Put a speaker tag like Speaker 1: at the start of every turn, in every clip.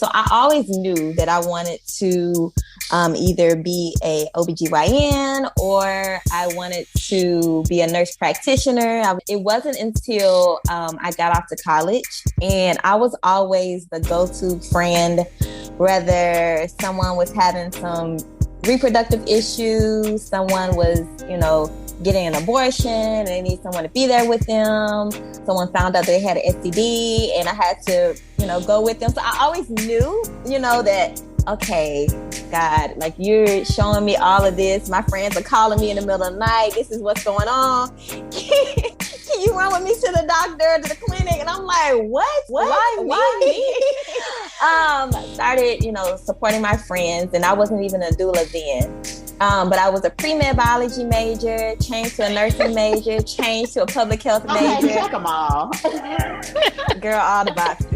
Speaker 1: So I always knew that I wanted to either be a OBGYN or I wanted to be a nurse practitioner. It wasn't until I got off to college, and I was always the go-to friend, whether someone was having some reproductive issues, someone was, getting an abortion and they need someone to be there with them. Someone found out they had an STD and I had to, go with them. So I always knew, that, okay, God, like you're showing me all of this. My friends are calling me in the middle of the night. This is what's going on. Can you run with me to the doctor, to the clinic? And I'm like, what? Why me? Started, supporting my friends, and I wasn't even a doula then. But I was a pre-med biology major, changed to a nursing major, changed to a public health major.
Speaker 2: Check them all.
Speaker 1: Girl, all the boxes.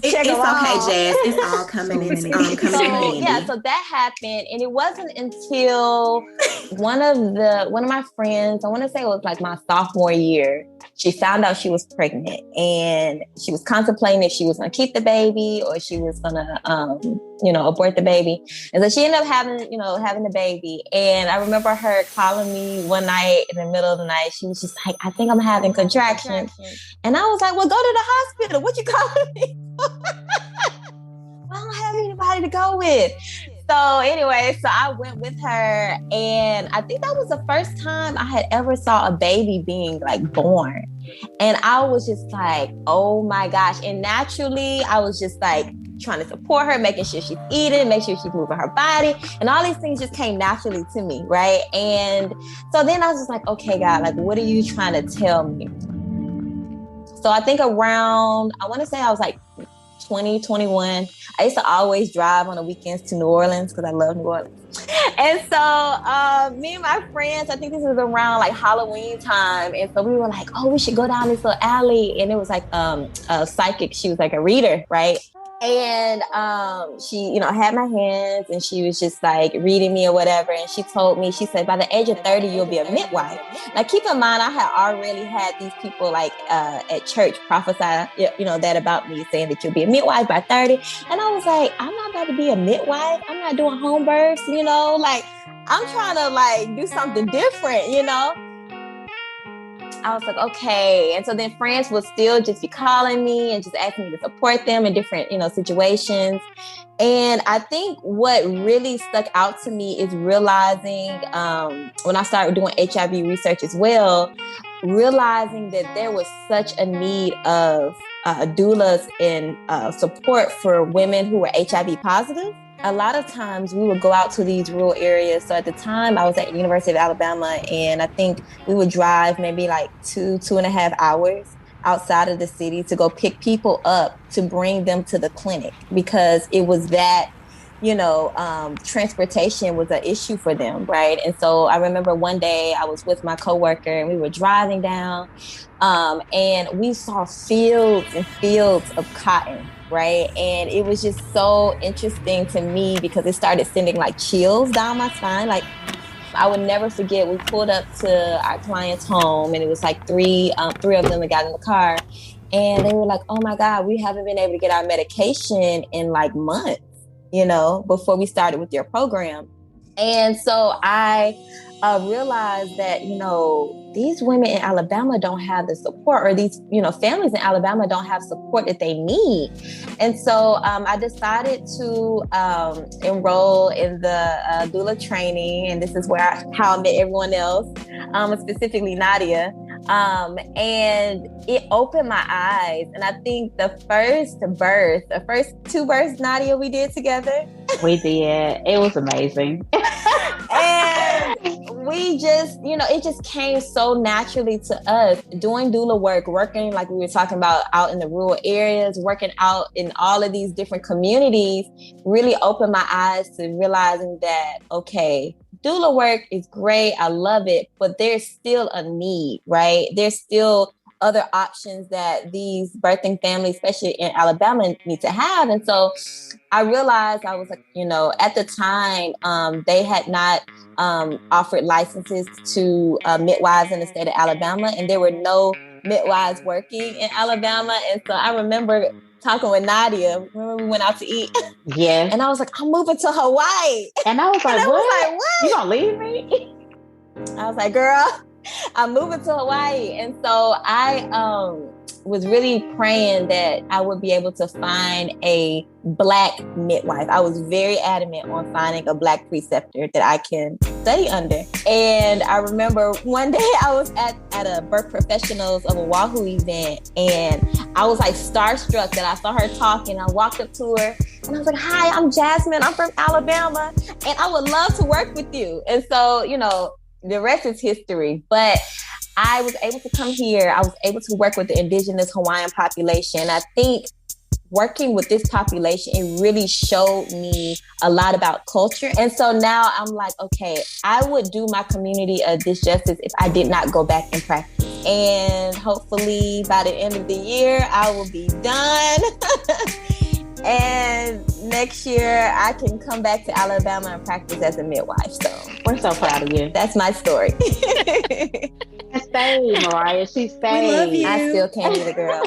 Speaker 3: It's okay, Jazz. It's all coming in.
Speaker 1: So that happened, and it wasn't until one of my friends, I want to say it was like my sophomore year, she found out she was pregnant, and she was contemplating if she was going to keep the baby or she was going to, abort the baby. And so she ended up having the baby. And I remember her calling me one night in the middle of the night. She was just like, I think I'm having contractions. And I was like, well, go to the hospital. What you calling me? I don't have anybody to go with. So anyway, I went with her, and I think that was the first time I had ever saw a baby being like born. And I was just like, oh my gosh. And naturally, I was just like trying to support her, making sure she's eating, make sure she's moving her body. And all these things just came naturally to me, right? And so then I was just like, okay, God, like, what are you trying to tell me? So I think around, I want to say I was like 2021. I used to always drive on the weekends to New Orleans because I love New Orleans. And so me and my friends, I think this was around like Halloween time. And so we were like, oh, we should go down this little alley. And it was like a psychic. She was like a reader, right? And she, had my hands, and she was just like reading me or whatever. And she told me, she said, by the age of 30, you'll be a midwife. Now, keep in mind, I had already had these people like at church prophesy, that about me, saying that you'll be a midwife by 30. And I was like, I'm not about to be a midwife. I'm not doing home births, like I'm trying to like do something different, I was like, okay. And so then friends would still just be calling me and just asking me to support them in different, situations. And I think what really stuck out to me is realizing when I started doing HIV research as well, realizing that there was such a need of doulas and support for women who were HIV positive. A lot of times we would go out to these rural areas. So at the time I was at the University of Alabama, and I think we would drive maybe like 2.5 hours outside of the city to go pick people up to bring them to the clinic, because it was that, transportation was an issue for them, right? And so I remember one day I was with my coworker and we were driving down and we saw fields and fields of cotton, right? And it was just so interesting to me because it started sending like chills down my spine. Like, I would never forget, we pulled up to our client's home, and it was like three of them that got in the car, and they were like, oh my God, we haven't been able to get our medication in like months, before we started with your program. And so I realized that, these women in Alabama don't have the support, or these, families in Alabama don't have support that they need. And so I decided to enroll in the doula training. And this is how I met everyone else, specifically Nadia. And it opened my eyes. And I think the first two births, Nadia, we did together.
Speaker 2: We did. It was amazing.
Speaker 1: And we just, it just came so naturally to us doing doula work, working like we were talking about out in the rural areas, working out in all of these different communities, really opened my eyes to realizing that, okay, doula work is great. I love it, but there's still a need, right? There's still other options that these birthing families, especially in Alabama, need to have. And so I realized I was like, at the time, they had not offered licenses to midwives in the state of Alabama, and there were no midwives working in Alabama. And so I remember talking with Nadia. Remember we went out to eat?
Speaker 2: Yes.
Speaker 1: And I was like, I'm moving to Hawaii.
Speaker 2: And I was like, what?
Speaker 1: What?
Speaker 2: You gonna leave me?
Speaker 1: I was like, girl, I'm moving to Hawaii. And so I was really praying that I would be able to find a Black midwife. I was very adamant on finding a Black preceptor that I can study under. And I remember one day I was at a Birth Professionals of Oahu event, and I was like starstruck that I saw her talking. I walked up to her and I was like, hi, I'm Jasmine. I'm from Alabama and I would love to work with you. And so, you know, the rest is history. But I was able to come here. I was able to work with the indigenous Hawaiian population. I think working with this population, it really showed me a lot about culture. And so now I'm like, okay, I would do my community a disjustice if I did not go back and practice. And hopefully by the end of the year, I will be done. And next year, I can come back to Alabama and practice as a midwife. So
Speaker 2: we're so proud of you.
Speaker 1: That's my story.
Speaker 2: Stay, Mariah. She stayed.
Speaker 3: We love you.
Speaker 1: I still can't be the girl.